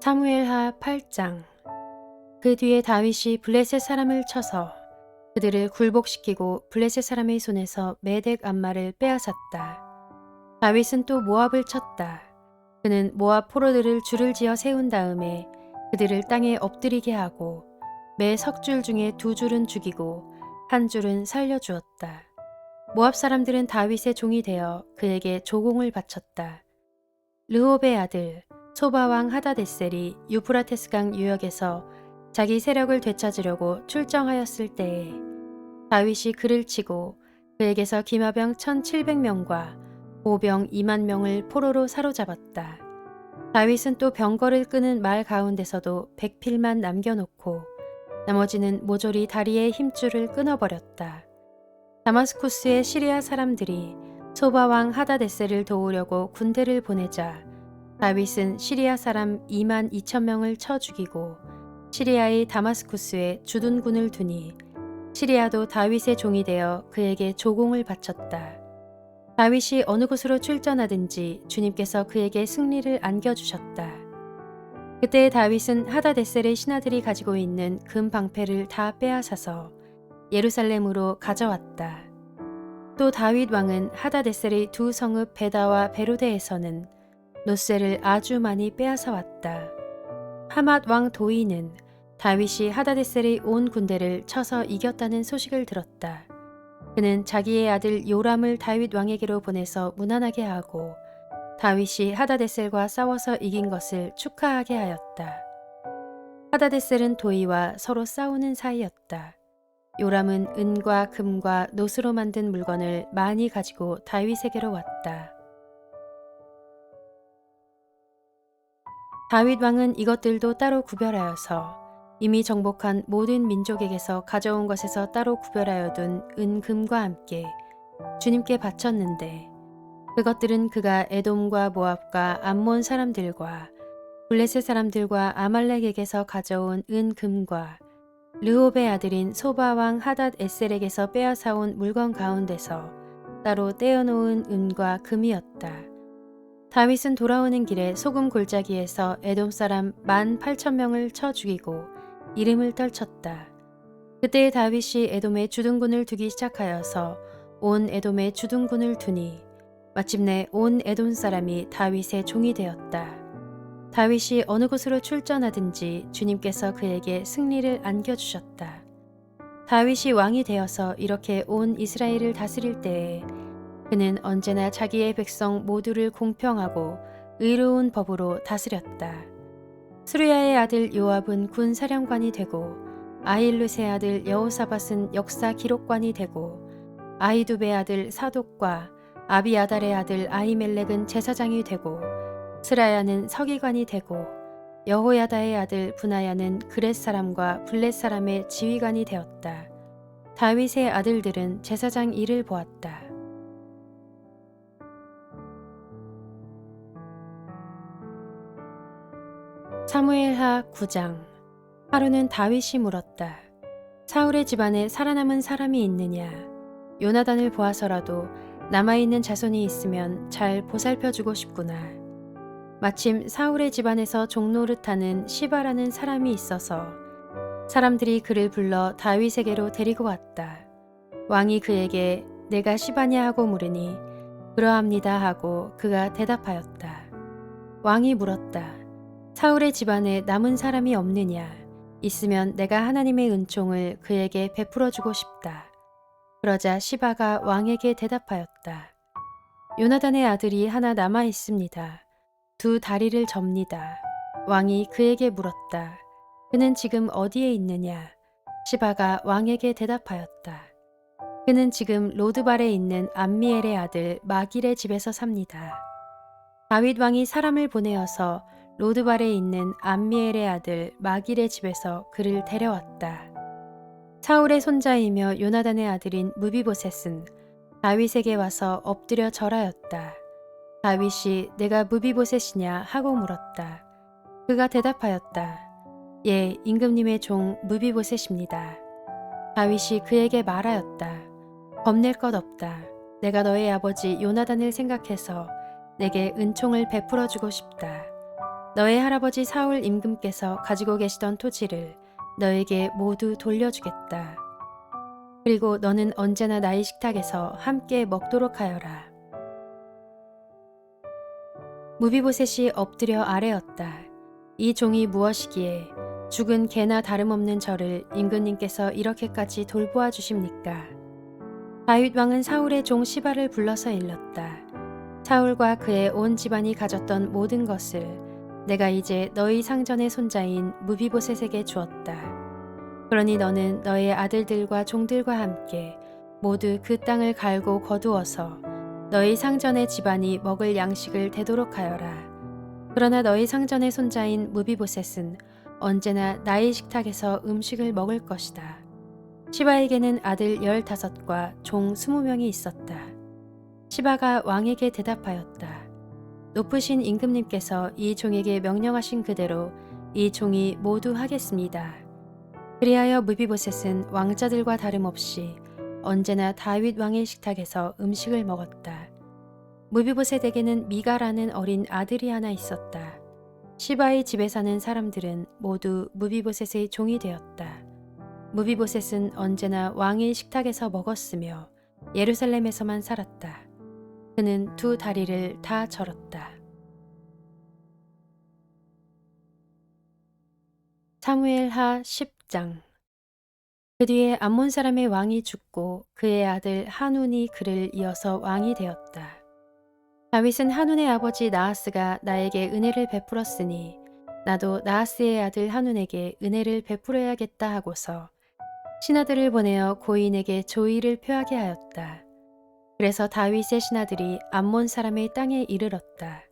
사무엘하 8장. 그 뒤에 다윗이 블레셋 사람을 쳐서 그들을 굴복시키고 블레셋 사람의 손에서 메덱 암마를 빼앗았다. 다윗은 또 모압을 쳤다. 그는 모압 포로들을 줄을 지어 세운 다음에 그들을 땅에 엎드리게 하고 매 석줄 중에 2줄은 죽이고 1줄은 살려주었다. 모압 사람들은 다윗의 종이 되어 그에게 조공을 바쳤다. 르홉의 아들 소바왕 하다데셀이 유프라테스강 유역에서 자기 세력을 되찾으려고 출정하였을 때에 다윗이 그를 치고 그에게서 기마병 1,700명과 보병 2만 명을 포로로 사로잡았다. 다윗은 또 병거를 끄는 말 가운데서도 100필만 남겨놓고 나머지는 모조리 다리의 힘줄을 끊어버렸다. 다마스쿠스의 시리아 사람들이 소바왕 하다데셀을 도우려고 군대를 보내자 다윗은 시리아 사람 2만 2천 명을 쳐 죽이고 시리아의 다마스쿠스에 주둔군을 두니 시리아도 다윗의 종이 되어 그에게 조공을 바쳤다. 다윗이 어느 곳으로 출전하든지 주님께서 그에게 승리를 안겨주셨다. 그때 다윗은 하다데셀의 신하들이 가지고 있는 금 방패를 다 빼앗아서 예루살렘으로 가져왔다. 또 다윗 왕은 하다데셀의 두 성읍 베다와 베로데에서는 노쇠를 아주 많이 빼앗아 왔다. 하맛 왕 도이는 다윗이 하다데셀의 온 군대를 쳐서 이겼다는 소식을 들었다. 그는 자기의 아들 요람을 다윗 왕에게로 보내서 무난하게 하고 다윗이 하다데셀과 싸워서 이긴 것을 축하하게 하였다. 하다데셀은 도이와 서로 싸우는 사이였다. 요람은 은과 금과 노스로 만든 물건을 많이 가지고 다윗에게로 왔다. 다윗 왕은 이것들도 따로 구별하여서 이미 정복한 모든 민족에게서 가져온 것에서 따로 구별하여 둔 은금과 함께 주님께 바쳤는데 그것들은 그가 에돔과 모압과 암몬 사람들과 블레셋 사람들과 아말렉에게서 가져온 은금과 르홉의 아들인 소바왕 하닷 에셀에게서 빼앗아온 물건 가운데서 따로 떼어놓은 은과 금이었다. 다윗은 돌아오는 길에 소금 골짜기에서 에돔 사람 18,000명을 쳐 죽이고 이름을 떨쳤다. 그때 다윗이 에돔에 주둔군을 두기 시작하여서 온 에돔에 주둔군을 두니 마침내 온 에돔 사람이 다윗의 종이 되었다. 다윗이 어느 곳으로 출전하든지 주님께서 그에게 승리를 안겨주셨다. 다윗이 왕이 되어서 이렇게 온 이스라엘을 다스릴 때에 그는 언제나 자기의 백성 모두를 공평하고 의로운 법으로 다스렸다. 수르야의 아들 요압은 군사령관이 되고 아힐룻의 아들 여호사밧은 역사 기록관이 되고 아히두베의 아들 사독과 아비아달의 아들 아히멜렉은 제사장이 되고 스라야는 서기관이 되고 여호야다의 아들 분하야는 그렛 사람과 블렛 사람의 지휘관이 되었다. 다윗의 아들들은 제사장 일을 보았다. 사무엘하 9장. 하루는 다윗이 물었다. 사울의 집안에 살아남은 사람이 있느냐? 요나단을 보아서라도 남아있는 자손이 있으면 잘 보살펴주고 싶구나. 마침 사울의 집안에서 종노릇하는 시바라는 사람이 있어서 사람들이 그를 불러 다윗에게로 데리고 왔다. 왕이 그에게 내가 시바냐 하고 물으니 그러합니다 하고 그가 대답하였다. 왕이 물었다. 사울의 집안에 남은 사람이 없느냐? 있으면 내가 하나님의 은총을 그에게 베풀어 주고 싶다. 그러자 시바가 왕에게 대답하였다. 요나단의 아들이 하나 남아 있습니다. 2 다리를 접니다. 왕이 그에게 물었다. 그는 지금 어디에 있느냐? 시바가 왕에게 대답하였다. 그는 지금 로드발에 있는 암미엘의 아들 마길의 집에서 삽니다. 다윗 왕이 사람을 보내어서 로드발에 있는 암미엘의 아들 마길의 집에서 그를 데려왔다. 사울의 손자이며 요나단의 아들인 무비보셋은 다윗에게 와서 엎드려 절하였다. 다윗이 내가 무비보셋이냐 하고 물었다. 그가 대답하였다. 예, 임금님의 종 무비보셋입니다. 다윗이 그에게 말하였다. 겁낼 것 없다. 내가 너의 아버지 요나단을 생각해서 내게 은총을 베풀어 주고 싶다. 너의 할아버지 사울 임금께서 가지고 계시던 토지를 너에게 모두 돌려주겠다. 그리고 너는 언제나 나의 식탁에서 함께 먹도록 하여라. 무비보셋이 엎드려 아뢰었다. 이 종이 무엇이기에 죽은 개나 다름없는 저를 임금님께서 이렇게까지 돌보아 주십니까? 다윗 왕은 사울의 종 시바를 불러서 일렀다. 사울과 그의 온 집안이 가졌던 모든 것을 내가 이제 너희 상전의 손자인 무비보셋에게 주었다. 그러니 너는 너의 아들들과 종들과 함께 모두 그 땅을 갈고 거두어서 너희 상전의 집안이 먹을 양식을 되도록 하여라. 그러나 너희 상전의 손자인 무비보셋은 언제나 나의 식탁에서 음식을 먹을 것이다. 시바에게는 아들 15과 종 20명이 있었다. 시바가 왕에게 대답하였다. 높으신 임금님께서 이 종에게 명령하신 그대로 이 종이 모두 하겠습니다. 그리하여 무비보셋은 왕자들과 다름없이 언제나 다윗 왕의 식탁에서 음식을 먹었다. 무비보셋에게는 미가라는 어린 아들이 하나 있었다. 시바의 집에 사는 사람들은 모두 무비보셋의 종이 되었다. 무비보셋은 언제나 왕의 식탁에서 먹었으며 예루살렘에서만 살았다. 그는 2 다리를 다 절었다. 사무엘하 10장. 그 뒤에 암몬 사람의 왕이 죽고 그의 아들 한운이 그를 이어서 왕이 되었다. 다윗은 한운의 아버지 나하스가 나에게 은혜를 베풀었으니 나도 나하스의 아들 한운에게 은혜를 베풀어야겠다 하고서 신하들을 보내어 고인에게 조의를 표하게 하였다. 그래서 다윗의 신하들이 암몬 사람의 땅에 이르렀다.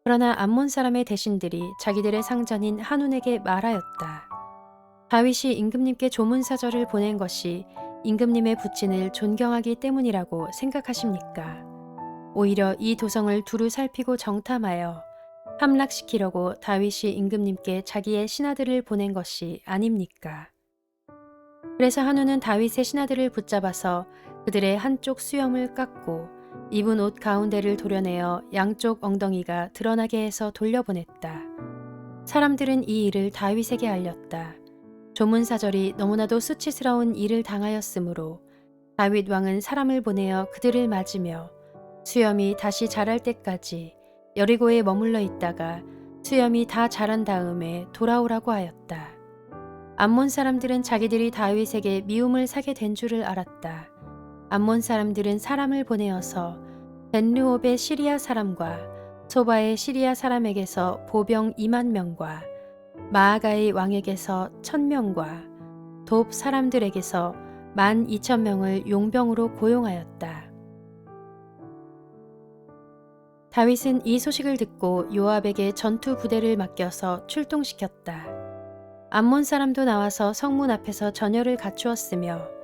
그러나 암몬 사람의 대신들이 자기들의 상전인 한운에게 말하였다. 다윗이 임금님께 조문사절을 보낸 것이 임금님의 부친을 존경하기 때문이라고 생각하십니까? 오히려 이 도성을 두루 살피고 정탐하여 함락시키려고 다윗이 임금님께 자기의 신하들을 보낸 것이 아닙니까? 그래서 한우는 다윗의 신하들을 붙잡아서 그들의 한쪽 수염을 깎고 입은 옷 가운데를 도려내어 양쪽 엉덩이가 드러나게 해서 돌려보냈다. 사람들은 이 일을 다윗에게 알렸다. 조문사절이 너무나도 수치스러운 일을 당하였으므로 다윗 왕은 사람을 보내어 그들을 맞으며 수염이 다시 자랄 때까지 여리고에 머물러 있다가 수염이 다 자란 다음에 돌아오라고 하였다. 암몬 사람들은 자기들이 다윗에게 미움을 사게 된 줄을 알았다. 암몬 사람들은 사람을 보내어서 벤르옵의 시리아 사람과 소바의 시리아 사람에게서 보병 2만 명과 마아가의 왕에게서 1000명과 돕 사람들에게서 12,000명을 용병으로 고용하였다. 다윗은 이 소식을 듣고 요압에게 전투 부대를 맡겨서 출동시켰다. 암몬 사람도 나와서 성문 앞에서 전열을 갖추었으며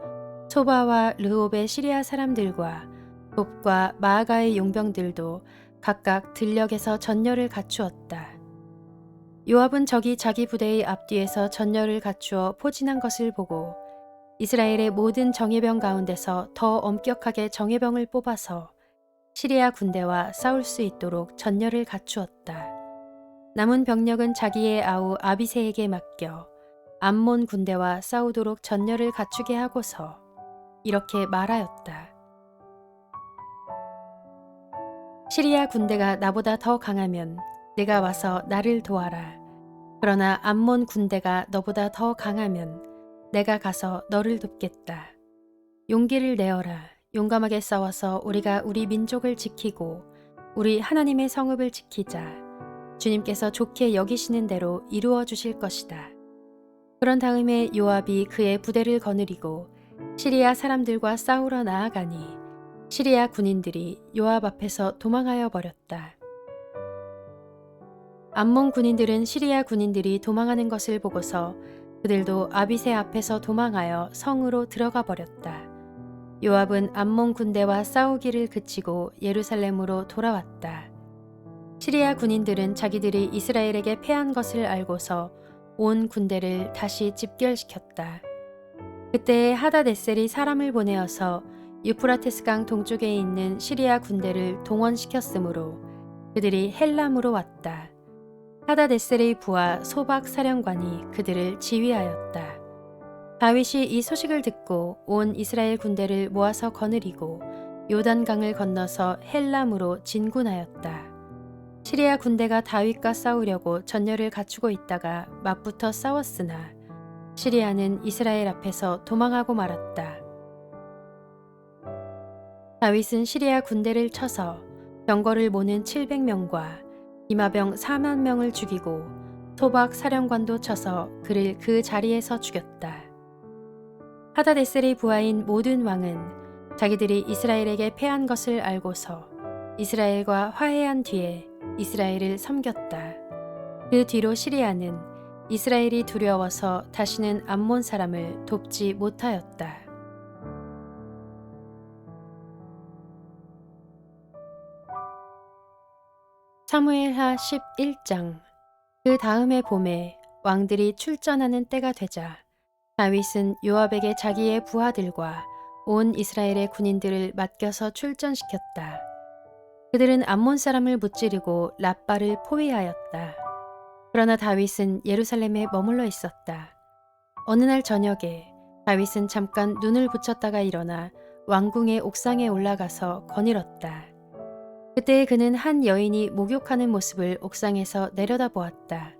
소바와 르옵의 시리아 사람들과 돕과 마아가의 용병들도 각각 들녘에서 전열을 갖추었다. 요압은 적이 자기 부대의 앞뒤에서 전열을 갖추어 포진한 것을 보고 이스라엘의 모든 정예병 가운데서 더 엄격하게 정예병을 뽑아서 시리아 군대와 싸울 수 있도록 전열을 갖추었다. 남은 병력은 자기의 아우 아비새에게 맡겨 암몬 군대와 싸우도록 전열을 갖추게 하고서 이렇게 말하였다. 시리아 군대가 나보다 더 강하면 내가 와서 나를 도와라. 그러나 암몬 군대가 너보다 더 강하면 내가 가서 너를 돕겠다. 용기를 내어라. 용감하게 싸워서 우리가 우리 민족을 지키고 우리 하나님의 성읍을 지키자. 주님께서 좋게 여기시는 대로 이루어 주실 것이다. 그런 다음에 요압이 그의 부대를 거느리고 시리아 사람들과 싸우러 나아가니 시리아 군인들이 요압 앞에서 도망하여 버렸다. 암몬 군인들은 시리아 군인들이 도망하는 것을 보고서 그들도 아비새 앞에서 도망하여 성으로 들어가 버렸다. 요압은 암몬 군대와 싸우기를 그치고 예루살렘으로 돌아왔다. 시리아 군인들은 자기들이 이스라엘에게 패한 것을 알고서 온 군대를 다시 집결시켰다. 그때 하다데셀이 사람을 보내어서 유프라테스강 동쪽에 있는 시리아 군대를 동원시켰으므로 그들이 헬람으로 왔다. 하다데셀의 부하 소박 사령관이 그들을 지휘하였다. 다윗이 이 소식을 듣고 온 이스라엘 군대를 모아서 거느리고 요단강을 건너서 헬람으로 진군하였다. 시리아 군대가 다윗과 싸우려고 전열을 갖추고 있다가 맞붙어 싸웠으나 시리아는 이스라엘 앞에서 도망하고 말았다. 다윗은 시리아 군대를 쳐서 병거를 모는 700명과 기마병 4만 명을 죽이고 소박 사령관도 쳐서 그를 그 자리에서 죽였다. 하다데셀의 부하인 모든 왕은 자기들이 이스라엘에게 패한 것을 알고서 이스라엘과 화해한 뒤에 이스라엘을 섬겼다. 그 뒤로 시리아는 이스라엘이 두려워서 다시는 암몬 사람을 돕지 못하였다. 사무엘하 11장. 그 다음의 봄에 왕들이 출전하는 때가 되자 다윗은 요압에게 자기의 부하들과 온 이스라엘의 군인들을 맡겨서 출전시켰다. 그들은 암몬 사람을 무찌르고 랍바를 포위하였다. 그러나 다윗은 예루살렘에 머물러 있었다. 어느 날 저녁에 다윗은 잠깐 눈을 붙였다가 일어나 왕궁의 옥상에 올라가서 거닐었다. 그때 그는 한 여인이 목욕하는 모습을 옥상에서 내려다보았다.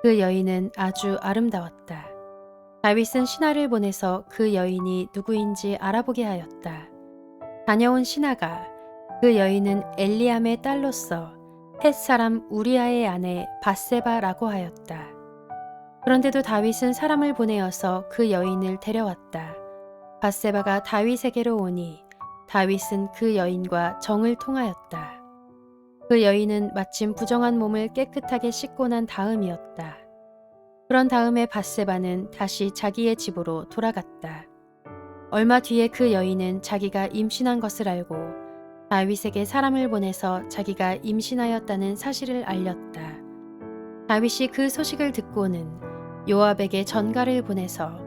그 여인은 아주 아름다웠다. 다윗은 신하를 보내서 그 여인이 누구인지 알아보게 하였다. 다녀온 신하가 그 여인은 엘리암의 딸로서 헷 사람 우리아의 아내 밧세바라고 하였다. 그런데도 다윗은 사람을 보내어서 그 여인을 데려왔다. 밧세바가 다윗에게로 오니 다윗은 그 여인과 정을 통하였다. 그 여인은 마침 부정한 몸을 깨끗하게 씻고 난 다음이었다. 그런 다음에 밧세바는 다시 자기의 집으로 돌아갔다. 얼마 뒤에 그 여인은 자기가 임신한 것을 알고 다윗에게 사람을 보내서 자기가 임신하였다는 사실을 알렸다. 다윗이 그 소식을 듣고는 요압에게 전가를 보내서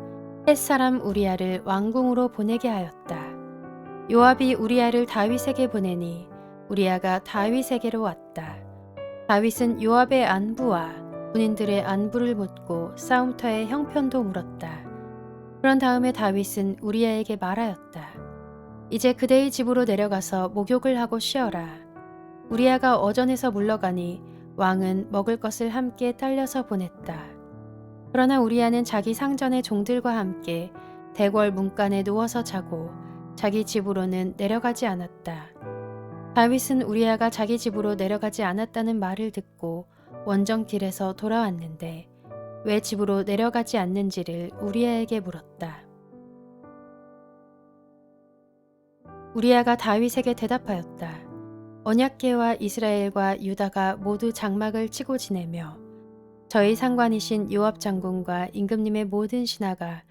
헷 사람 우리아를 왕궁으로 보내게 하였다. 요압이 우리아를 다윗에게 보내니 우리아가 다윗에게로 왔다. 다윗은 요압의 안부와 군인들의 안부를 묻고 싸움터의 형편도 물었다. 그런 다음에 다윗은 우리아에게 말하였다. 이제 그대의 집으로 내려가서 목욕을 하고 쉬어라. 우리아가 어전에서 물러가니 왕은 먹을 것을 함께 딸려서 보냈다. 그러나 우리아는 자기 상전의 종들과 함께 대궐 문간에 누워서 자고 자기 집으로는 내려가지 않았다. 다윗은 우리아가 자기 집으로 내려가지 않았다는 말을 듣고 원정길에서 돌아왔는데 왜 집으로 내려가지 않는지를 우리아에게 물었다. 우리아가 다윗에게 대답하였다. 언약궤와 이스라엘과 유다가 모두 장막을 치고 지내며 저희 상관이신 요압 장군과 임금님의 모든 신하가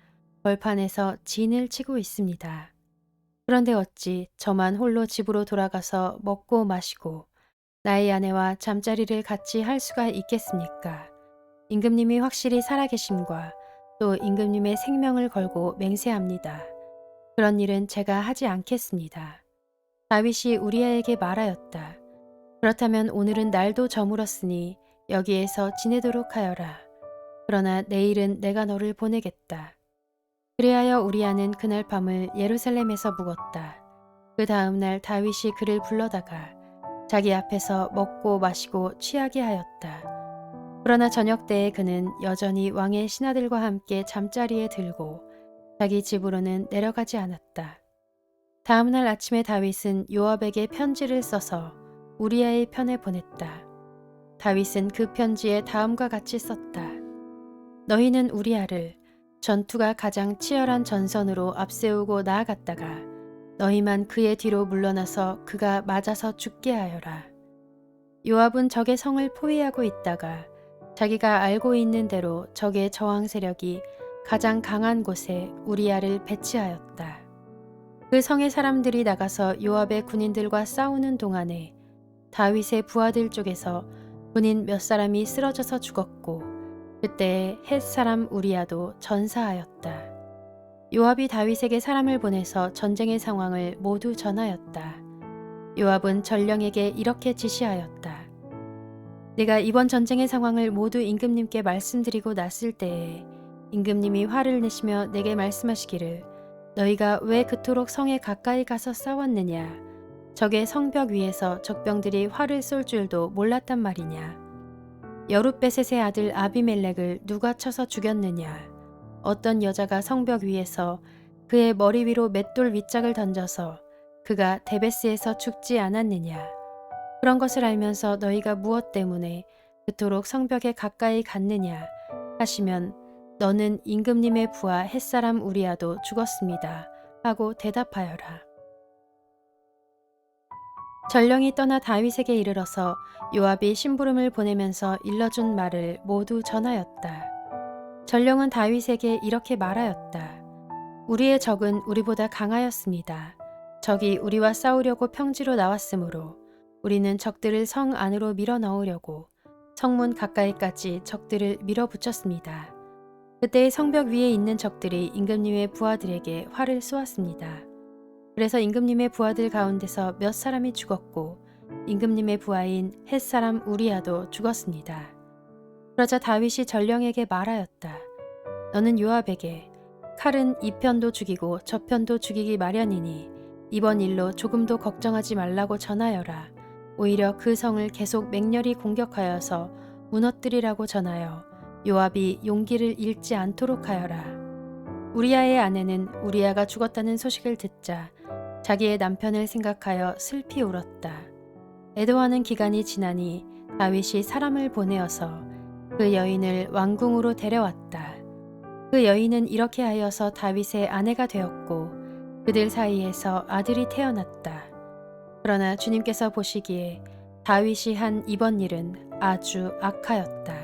벌판에서 진을 치고 있습니다. 그런데 어찌 저만 홀로 집으로 돌아가서 먹고 마시고 나의 아내와 잠자리를 같이 할 수가 있겠습니까? 임금님이 확실히 살아계심과 또 임금님의 생명을 걸고 맹세합니다. 그런 일은 제가 하지 않겠습니다. 다윗이 우리아에게 말하였다. 그렇다면 오늘은 날도 저물었으니 여기에서 지내도록 하여라. 그러나 내일은 내가 너를 보내겠다. 그리하여 우리아는 그날 밤을 예루살렘에서 묵었다. 그 다음 날 다윗이 그를 불러다가 자기 앞에서 먹고 마시고 취하게 하였다. 그러나 저녁 때에 그는 여전히 왕의 신하들과 함께 잠자리에 들고 자기 집으로는 내려가지 않았다. 다음 날 아침에 다윗은 요압에게 편지를 써서 우리아의 편에 보냈다. 다윗은 그 편지에 다음과 같이 썼다. 너희는 우리아를 전투가 가장 치열한 전선으로 앞세우고 나아갔다가 너희만 그의 뒤로 물러나서 그가 맞아서 죽게 하여라. 요압은 적의 성을 포위하고 있다가 자기가 알고 있는 대로 적의 저항 세력이 가장 강한 곳에 우리아를 배치하였다. 그 성의 사람들이 나가서 요압의 군인들과 싸우는 동안에 다윗의 부하들 쪽에서 군인 몇 사람이 쓰러져서 죽었고 그때에 헷 사람 우리아도 전사하였다. 요압이 다윗에게 사람을 보내서 전쟁의 상황을 모두 전하였다. 요압은 전령에게 이렇게 지시하였다. 내가 이번 전쟁의 상황을 모두 임금님께 말씀드리고 났을 때에 임금님이 화를 내시며 내게 말씀하시기를 너희가 왜 그토록 성에 가까이 가서 싸웠느냐? 적의 성벽 위에서 적병들이 활을 쏠 줄도 몰랐단 말이냐? 여룻베셋의 아들 아비멜렉을 누가 쳐서 죽였느냐? 어떤 여자가 성벽 위에서 그의 머리 위로 맷돌 윗짝을 던져서 그가 데베스에서 죽지 않았느냐? 그런 것을 알면서 너희가 무엇 때문에 그토록 성벽에 가까이 갔느냐 하시면 너는 임금님의 부하 햇사람 우리아도 죽었습니다 하고 대답하여라. 전령이 떠나 다윗에게 이르러서 요압이 심부름을 보내면서 일러준 말을 모두 전하였다. 전령은 다윗에게 이렇게 말하였다. 우리의 적은 우리보다 강하였습니다. 적이 우리와 싸우려고 평지로 나왔으므로 우리는 적들을 성 안으로 밀어 넣으려고 성문 가까이까지 적들을 밀어붙였습니다. 그때의 성벽 위에 있는 적들이 임금님의 부하들에게 활을 쏘았습니다. 그래서 임금님의 부하들 가운데서 몇 사람이 죽었고 임금님의 부하인 햇사람 우리아도 죽었습니다. 그러자 다윗이 전령에게 말하였다. 너는 요압에게 칼은 이 편도 죽이고 저 편도 죽이기 마련이니 이번 일로 조금도 걱정하지 말라고 전하여라. 오히려 그 성을 계속 맹렬히 공격하여서 무너뜨리라고 전하여 요압이 용기를 잃지 않도록 하여라. 우리아의 아내는 우리아가 죽었다는 소식을 듣자 자기의 남편을 생각하여 슬피 울었다. 애도하는 기간이 지나니 다윗이 사람을 보내어서 그 여인을 왕궁으로 데려왔다. 그 여인은 이렇게 하여서 다윗의 아내가 되었고 그들 사이에서 아들이 태어났다. 그러나 주님께서 보시기에 다윗이 한 이번 일은 아주 악하였다.